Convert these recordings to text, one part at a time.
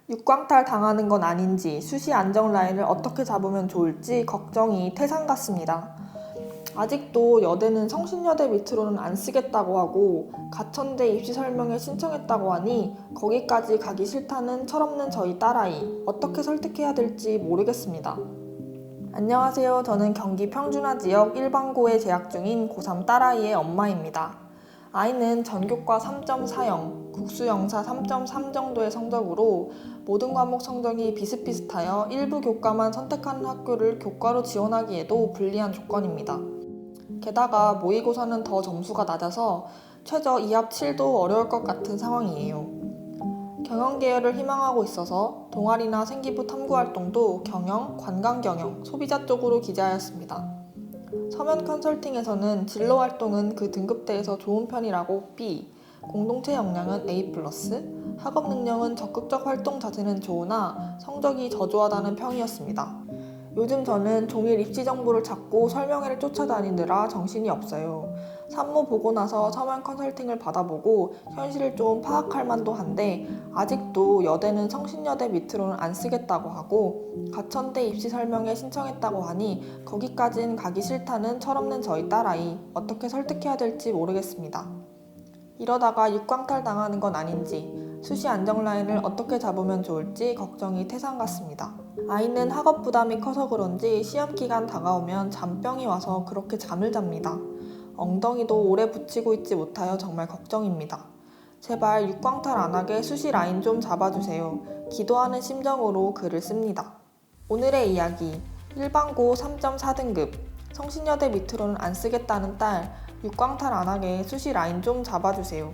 육광탈 당하는 건 아닌지, 수시 안정 라인을 어떻게 잡으면 좋을지 걱정이 태산 같습니다. 아직도 여대는 성신여대 밑으로는 안 쓰겠다고 하고 가천대 입시 설명회 신청했다고 하니 거기까지 가기 싫다는 철없는 저희 딸아이, 어떻게 설득해야 될지 모르겠습니다. 안녕하세요. 저는 경기 평준화 지역 일반고에 재학 중인 고3 딸아이의 엄마입니다. 아이는 전교과 3.40, 국수영사 3.3 정도의 성적으로 모든 과목 성적이 비슷비슷하여 일부 교과만 선택하는 학교를 교과로 지원하기에도 불리한 조건입니다. 게다가 모의고사는 더 점수가 낮아서 최저 2합 7도 어려울 것 같은 상황이에요. 경영계열을 희망하고 있어서 동아리나 생기부 탐구활동도 경영, 관광경영, 소비자 쪽으로 기재하였습니다. 서면 컨설팅에서는 진로 활동은 그 등급대에서 좋은 편이라고 B, 공동체 역량은 A+, 학업 능력은 적극적 활동 자체는 좋으나 성적이 저조하다는 평이었습니다. 요즘 저는 종일 입시 정보를 찾고 설명회를 쫓아다니느라 정신이 없어요. 산모 보고 나서 서면 컨설팅을 받아보고 현실을 좀 파악할 만도 한데 아직도 여대는 성신여대 밑으로는 안 쓰겠다고 하고 가천대 입시 설명회 신청했다고 하니 거기까진 가기 싫다는 철없는 저희 딸아이, 어떻게 설득해야 될지 모르겠습니다. 이러다가 육광탈 당하는 건 아닌지, 수시 안정 라인을 어떻게 잡으면 좋을지 걱정이 태산 같습니다. 아이는 학업 부담이 커서 그런지 시험 기간 다가오면 잠병이 와서 그렇게 잠을 잡니다. 엉덩이도 오래 붙이고 있지 못하여 정말 걱정입니다. 제발 육광탈 안 하게 수시 라인 좀 잡아주세요. 기도하는 심정으로 글을 씁니다. 오늘의 이야기, 일반고 3.4등급, 성신여대 밑으로는 안 쓰겠다는 딸, 육광탈 안 하게 수시 라인 좀 잡아주세요.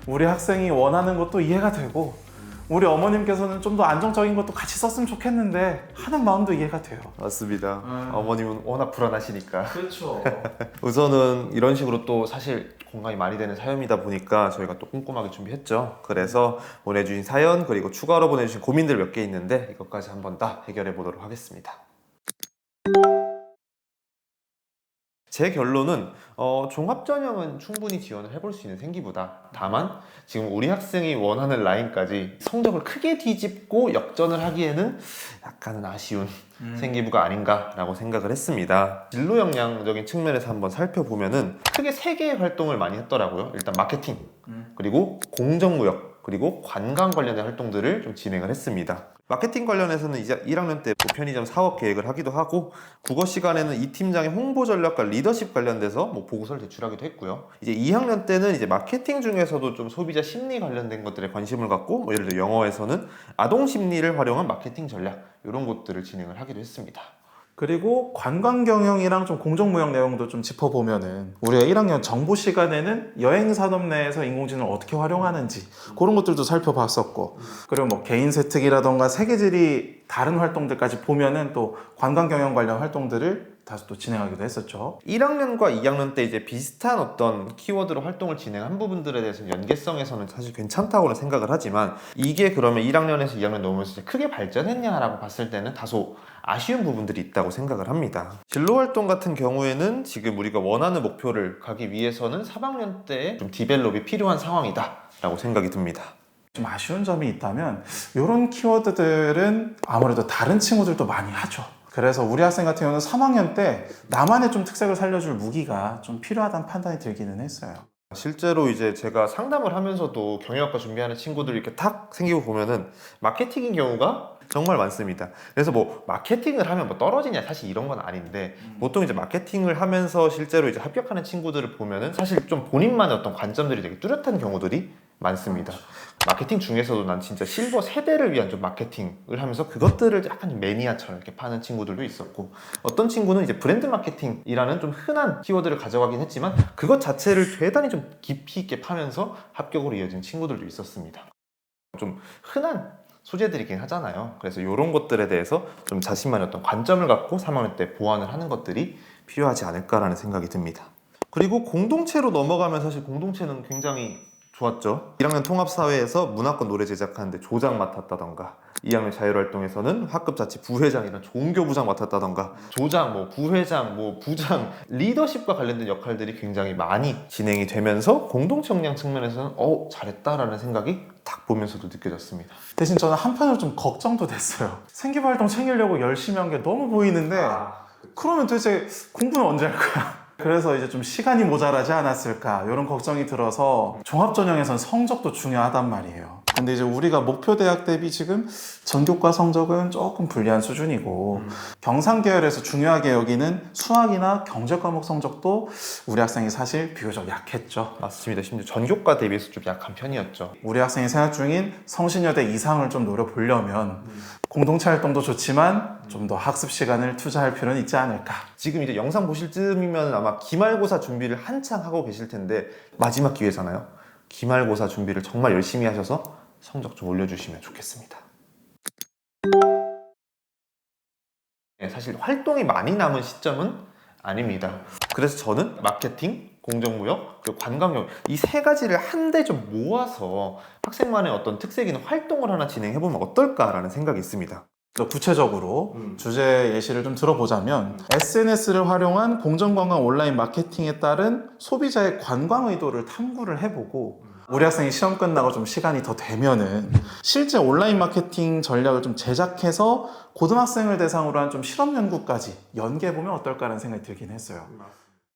우리 학생이 원하는 것도 이해가 되고 우리 어머님께서는 좀 더 안정적인 것도 같이 썼으면 좋겠는데 하는 마음도 이해가 돼요. 맞습니다. 어머님은 워낙 불안하시니까. 그렇죠. 우선은 이런 식으로 또 사실 공감이 많이 되는 사연이다 보니까 저희가 또 꼼꼼하게 준비했죠. 그래서 보내주신 사연 그리고 추가로 보내주신 고민들 몇 개 있는데 이것까지 한번 다 해결해 보도록 하겠습니다. 제 결론은 종합전형은 충분히 지원을 해볼 수 있는 생기부다. 다만 지금 우리 학생이 원하는 라인까지 성적을 크게 뒤집고 역전을 하기에는 약간은 아쉬운 생기부가 아닌가라고 생각을 했습니다. 진로 역량적인 측면에서 한번 살펴보면은 크게 3개의 활동을 많이 했더라고요. 일단 마케팅, 그리고 공정무역, 그리고 관광 관련된 활동들을 좀 진행을 했습니다. 마케팅 관련해서는 이제 1학년 때 편의점 사업 계획을 하기도 하고, 국어 시간에는 이 팀장의 홍보 전략과 리더십 관련돼서 보고서를 제출하기도 했고요. 이제 2학년 때는 이제 마케팅 중에서도 좀 소비자 심리 관련된 것들에 관심을 갖고, 예를 들어 영어에서는 아동 심리를 활용한 마케팅 전략 이런 것들을 진행을 하기도 했습니다. 그리고 관광 경영이랑 좀 공정무역 내용도 좀 짚어보면은 우리가 1학년 정보 시간에는 여행 산업 내에서 인공지능을 어떻게 활용하는지 그런 것들도 살펴봤었고, 그리고 개인 세특이라던가 세계지리 다른 활동들까지 보면은 또 관광 경영 관련 활동들을 다시 또 진행하기도 했었죠. 1학년과 2학년 때 이제 비슷한 어떤 키워드로 활동을 진행한 부분들에 대해서 연계성에서는 사실 괜찮다고는 생각을 하지만, 이게 그러면 1학년에서 2학년 넘으면서 크게 발전했냐라고 봤을 때는 다소 아쉬운 부분들이 있다고 생각을 합니다. 진로활동 같은 경우에는 지금 우리가 원하는 목표를 가기 위해서는 3학년 때 좀 디벨롭이 필요한 상황이다 라고 생각이 듭니다. 좀 아쉬운 점이 있다면 이런 키워드들은 아무래도 다른 친구들도 많이 하죠. 그래서 우리 학생 같은 경우는 3학년 때 나만의 좀 특색을 살려줄 무기가 좀 필요하다는 판단이 들기는 했어요. 실제로 이제 제가 상담을 하면서도 경영학과 준비하는 친구들 이렇게 탁 생기고 보면은 마케팅인 경우가 정말 많습니다. 그래서 마케팅을 하면 떨어지냐, 사실 이런 건 아닌데, 보통 이제 마케팅을 하면서 실제로 이제 합격하는 친구들을 보면은 사실 좀 본인만의 어떤 관점들이 되게 뚜렷한 경우들이 많습니다. 마케팅 중에서도 난 진짜 실버 세대를 위한 좀 마케팅을 하면서 그것들을 약간 매니아처럼 이렇게 파는 친구들도 있었고, 어떤 친구는 이제 브랜드 마케팅이라는 좀 흔한 키워드를 가져가긴 했지만 그것 자체를 대단히 좀 깊이 있게 파면서 합격으로 이어진 친구들도 있었습니다. 좀 흔한 소재들이긴 하잖아요. 그래서 이런 것들에 대해서 좀 자신만의 어떤 관점을 갖고 3학년 때 보완을 하는 것들이 필요하지 않을까라는 생각이 듭니다. 그리고 공동체로 넘어가면 사실 공동체는 굉장히 좋았죠. 1학년 통합사회에서 문화권 노래 제작하는데 조장 맡았다던가 2학년 자율활동에서는 학급자치 부회장이나 종교부장 맡았다던가 조장, 부회장, 부장, 리더십과 관련된 역할들이 굉장히 많이 진행이 되면서 공동체 역량 측면에서는 잘했다라는 생각이 딱 보면서도 느껴졌습니다. 대신 저는 한편으로 좀 걱정도 됐어요. 생기부활동 챙기려고 열심히 한 게 너무 보이는데 그러면 도대체 공부는 언제 할 거야? 그래서 이제 좀 시간이 모자라지 않았을까 이런 걱정이 들어서 종합전형에선 성적도 중요하단 말이에요. 근데 이제 우리가 목표 대학 대비 지금 전교과 성적은 조금 불리한 수준이고 경상계열에서 중요하게 여기는 수학이나 경제 과목 성적도 우리 학생이 사실 비교적 약했죠. 맞습니다. 심지어 전교과 대비해서 좀 약한 편이었죠. 우리 학생이 생각 중인 성신여대 이상을 좀 노려보려면 공동체 활동도 좋지만 좀 더 학습 시간을 투자할 필요는 있지 않을까. 지금 이제 영상 보실 쯤이면 아마 기말고사 준비를 한창 하고 계실 텐데 마지막 기회잖아요. 기말고사 준비를 정말 열심히 하셔서 성적 좀 올려주시면 좋겠습니다. 사실 활동이 많이 남은 시점은 아닙니다. 그래서 저는 마케팅, 공정무역, 그리고 관광역 이 세 가지를 한데 좀 모아서 학생만의 어떤 특색 있는 활동을 하나 진행해보면 어떨까라는 생각이 있습니다. 더 구체적으로 주제 예시를 좀 들어보자면 SNS를 활용한 공정관광 온라인 마케팅에 따른 소비자의 관광 의도를 탐구를 해보고 우리 학생이 시험 끝나고 좀 시간이 더 되면은 실제 온라인 마케팅 전략을 좀 제작해서 고등학생을 대상으로 한 좀 실험 연구까지 연계해보면 어떨까라는 생각이 들긴 했어요.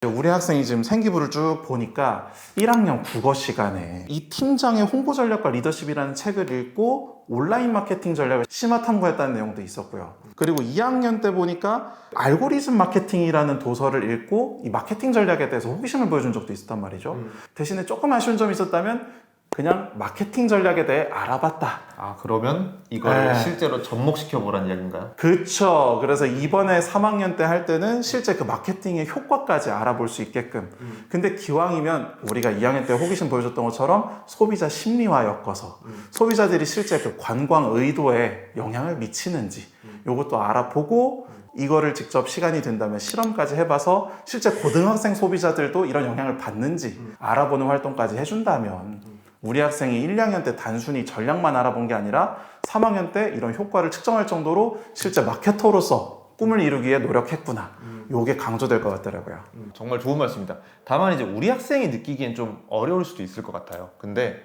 우리 학생이 지금 생기부를 쭉 보니까 1학년 국어 시간에 이 팀장의 홍보 전략과 리더십이라는 책을 읽고 온라인 마케팅 전략을 심화 탐구했다는 내용도 있었고요. 그리고 2학년 때 보니까 알고리즘 마케팅이라는 도서를 읽고 이 마케팅 전략에 대해서 호기심을 보여준 적도 있었단 말이죠. 대신에 조금 아쉬운 점이 있었다면 그냥 마케팅 전략에 대해 알아봤다. 그러면 이걸 네. 실제로 접목시켜보라는 이야기인가요? 그쵸. 그래서 이번에 3학년 때 할 때는 실제 그 마케팅의 효과까지 알아볼 수 있게끔. 근데 기왕이면 우리가 2학년 때 호기심 보여줬던 것처럼 소비자 심리화 엮어서 소비자들이 실제 그 관광 의도에 영향을 미치는지 이것도 알아보고 이거를 직접 시간이 된다면 실험까지 해봐서 실제 고등학생 소비자들도 이런 영향을 받는지 알아보는 활동까지 해준다면 우리 학생이 1, 2학년 때 단순히 전략만 알아본 게 아니라 3학년 때 이런 효과를 측정할 정도로 실제 마케터로서 꿈을 이루기 위해 노력했구나. 요게 강조될 것 같더라고요. 정말 좋은 말씀입니다. 다만 이제 우리 학생이 느끼기엔 좀 어려울 수도 있을 것 같아요. 근데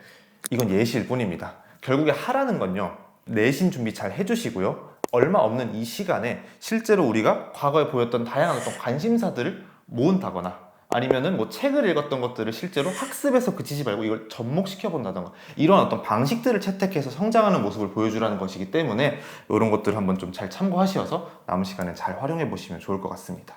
이건 예시일 뿐입니다. 결국에 하라는 건요. 내신 준비 잘 해주시고요. 얼마 없는 이 시간에 실제로 우리가 과거에 보였던 다양한 어떤 관심사들을 모은다거나 아니면은 책을 읽었던 것들을 실제로 학습에서 그치지 말고 이걸 접목시켜 본다던가 이런 어떤 방식들을 채택해서 성장하는 모습을 보여주라는 것이기 때문에 이런 것들을 한번 좀 잘 참고하셔서 남은 시간에 잘 활용해 보시면 좋을 것 같습니다.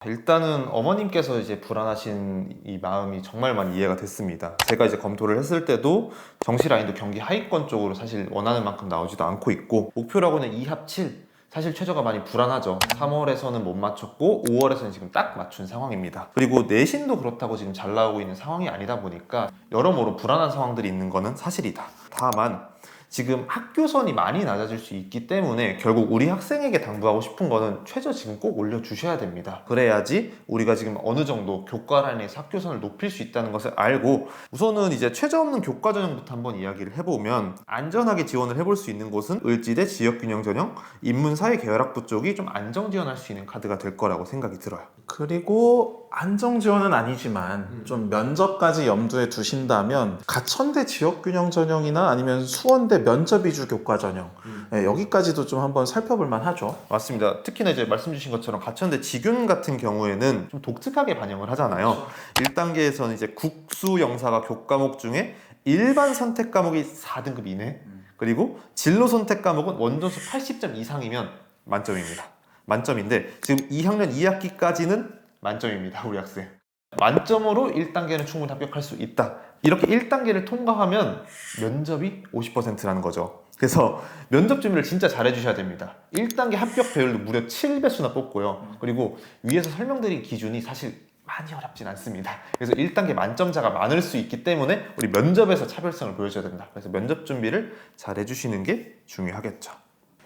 일단은 어머님께서 이제 불안하신 이 마음이 정말 많이 이해가 됐습니다. 제가 이제 검토를 했을 때도 정시 라인도 경기 하위권 쪽으로 사실 원하는 만큼 나오지도 않고 있고 목표라고는 2합 7 사실 최저가 많이 불안하죠. 3월에서는 못 맞췄고 5월에서는 지금 딱 맞춘 상황입니다. 그리고 내신도 그렇다고 지금 잘 나오고 있는 상황이 아니다 보니까 여러모로 불안한 상황들이 있는 거는 사실이다. 다만 지금 학교선이 많이 낮아질 수 있기 때문에 결국 우리 학생에게 당부하고 싶은 거는 최저 지금 꼭 올려주셔야 됩니다. 그래야지 우리가 지금 어느 정도 교과 라인에서 학교선을 높일 수 있다는 것을 알고 우선은 이제 최저 없는 교과 전형부터 한번 이야기를 해보면 안전하게 지원을 해볼 수 있는 곳은 을지대 지역균형 전형, 인문사회계열학부 쪽이 좀 안정 지원할 수 있는 카드가 될 거라고 생각이 들어요. 그리고 안정 지원은 아니지만 좀 면접까지 염두에 두신다면 가천대 지역균형 전형이나 아니면 수원대 면접 위주 교과 전형 여기까지도 좀 한번 살펴볼 만하죠. 맞습니다. 특히나 이제 말씀 주신 것처럼 가천대 지균 같은 경우에는 좀 독특하게 반영을 하잖아요. 1단계에서는 이제 국수 영사가 교과목 중에 일반 선택 과목이 4등급 이내 그리고 진로 선택 과목은 원점수 80점 이상이면 만점입니다. 만점인데 지금 2학년 2학기까지는 만점입니다. 우리 학생 만점으로 1단계는 충분히 합격할 수 있다. 이렇게 1단계를 통과하면 면접이 50%라는 거죠. 그래서 면접 준비를 진짜 잘 해주셔야 됩니다. 1단계 합격 배율도 무려 7배수나 뽑고요. 그리고 위에서 설명드린 기준이 사실 많이 어렵진 않습니다. 그래서 1단계 만점자가 많을 수 있기 때문에 우리 면접에서 차별성을 보여줘야 된다. 그래서 면접 준비를 잘 해주시는 게 중요하겠죠.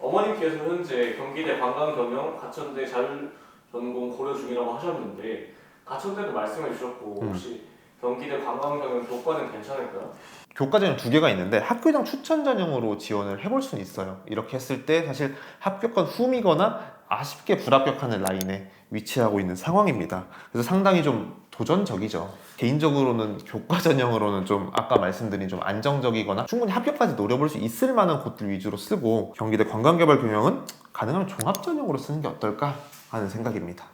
어머님께서 현재 경기대 관광경영, 가천대 자율전공 고려 중이라고 하셨는데 가천대도 말씀해 주셨고 혹시 경기대 관광경영 교과는 괜찮을까요? 교과 전형 두 개가 있는데 학교장 추천 전형으로 지원을 해볼 수는 있어요. 이렇게 했을 때 사실 합격한 후이거나 아쉽게 불합격하는 라인에 위치하고 있는 상황입니다. 그래서 상당히 좀 도전적이죠. 개인적으로는 교과 전형으로는 좀 아까 말씀드린 좀 안정적이거나 충분히 합격까지 노려볼 수 있을 만한 곳들 위주로 쓰고 경기대 관광개발 경영은 가능하면 종합 전형으로 쓰는 게 어떨까 하는 생각입니다.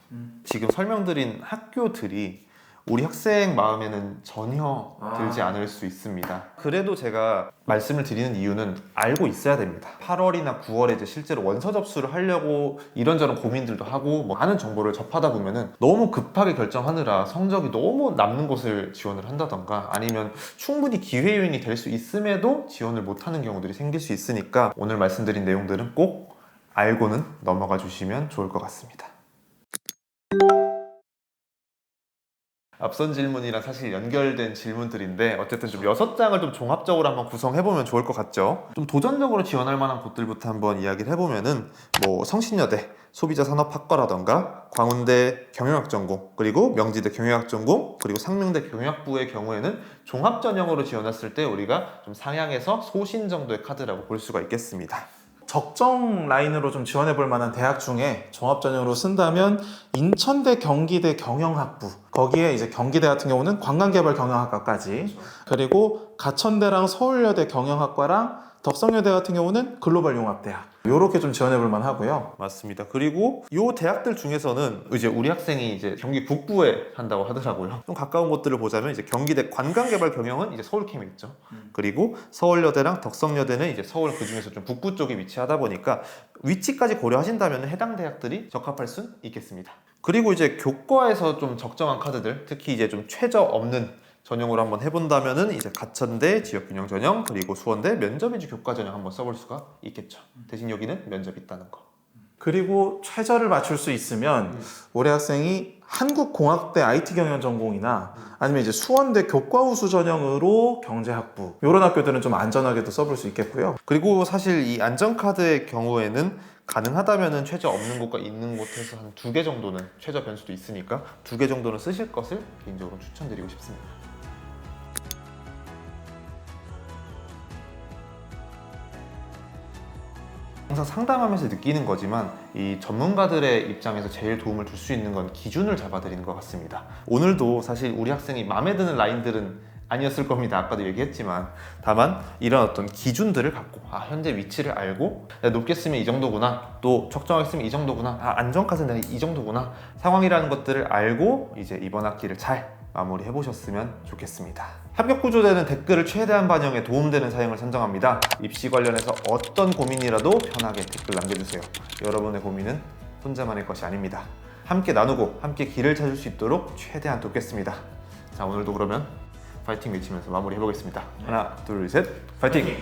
지금 설명드린 학교들이 우리 학생 마음에는 전혀 들지 않을 수 있습니다. 그래도 제가 말씀을 드리는 이유는 알고 있어야 됩니다. 8월이나 9월에 이제 실제로 원서 접수를 하려고 이런저런 고민들도 하고 뭐 많은 정보를 접하다 보면은 너무 급하게 결정하느라 성적이 너무 남는 곳을 지원을 한다던가 아니면 충분히 기회 요인이 될 수 있음에도 지원을 못하는 경우들이 생길 수 있으니까 오늘 말씀드린 내용들은 꼭 알고는 넘어가 주시면 좋을 것 같습니다. 앞선 질문이랑 사실 연결된 질문들인데 어쨌든 좀 6장을 좀 종합적으로 한번 구성해보면 좋을 것 같죠. 좀 도전적으로 지원할 만한 곳들부터 한번 이야기를 해보면은 뭐 성신여대 소비자산업학과라던가 광운대 경영학전공 그리고 명지대 경영학전공 그리고 상명대 경영학부의 경우에는 종합전형으로 지원했을 때 우리가 좀 상향해서 소신 정도의 카드라고 볼 수가 있겠습니다. 적정 라인으로 좀 지원해 볼 만한 대학 중에 종합 전형으로 쓴다면 인천대 경기대 경영학부 거기에 이제 경기대 같은 경우는 관광개발 경영학과까지 그리고 가천대랑 서울여대 경영학과랑 덕성여대 같은 경우는 글로벌 융합대학 요렇게 좀 지원해 볼 만하고요. 맞습니다. 그리고 이 대학들 중에서는 이제 우리 학생이 이제 경기 북부에 한다고 하더라고요. 좀 가까운 곳들을 보자면 이제 경기대 관광개발 경영은 이제 서울캠에 있죠. 그리고 서울여대랑 덕성여대는 이제 서울 그 중에서 좀 북부 쪽에 위치하다 보니까 위치까지 고려하신다면 해당 대학들이 적합할 수 있겠습니다. 그리고 이제 교과에서 좀 적정한 카드들, 특히 이제 좀 최저 없는 전형으로 한번 해본다면은 이제 가천대 지역균형 전형 그리고 수원대 면접위주 교과 전형 한번 써볼 수가 있겠죠. 대신 여기는 면접이 있다는 거. 그리고 최저를 맞출 수 있으면 올해 학생이 한국공학대 IT경영 전공이나 아니면 이제 수원대 교과우수 전형으로 경제학부 이런 학교들은 좀 안전하게도 써볼 수 있겠고요. 그리고 사실 이 안전카드의 경우에는 가능하다면은 최저 없는 곳과 있는 곳에서 한 2개 정도는 최저 변수도 있으니까 2개 정도는 쓰실 것을 개인적으로 추천드리고 싶습니다. 항상 상담하면서 느끼는 거지만 이 전문가들의 입장에서 제일 도움을 줄 수 있는 건 기준을 잡아드리는 것 같습니다. 오늘도 사실 우리 학생이 마음에 드는 라인들은 아니었을 겁니다. 아까도 얘기했지만 다만 이런 어떤 기준들을 갖고 현재 위치를 알고 높게 쓰면 이 정도구나 또 적정하게 쓰면 이 정도구나 안정카드는 이 정도구나 상황이라는 것들을 알고 이제 이번 학기를 잘 마무리해 보셨으면 좋겠습니다. 합격 구조대는 댓글을 최대한 반영에 도움되는 사용을 선정합니다. 입시 관련해서 어떤 고민이라도 편하게 댓글 남겨주세요. 여러분의 고민은 혼자만의 것이 아닙니다. 함께 나누고 함께 길을 찾을 수 있도록 최대한 돕겠습니다. 자, 오늘도 그러면 파이팅 외치면서 마무리해 보겠습니다. 하나, 둘, 셋, 파이팅!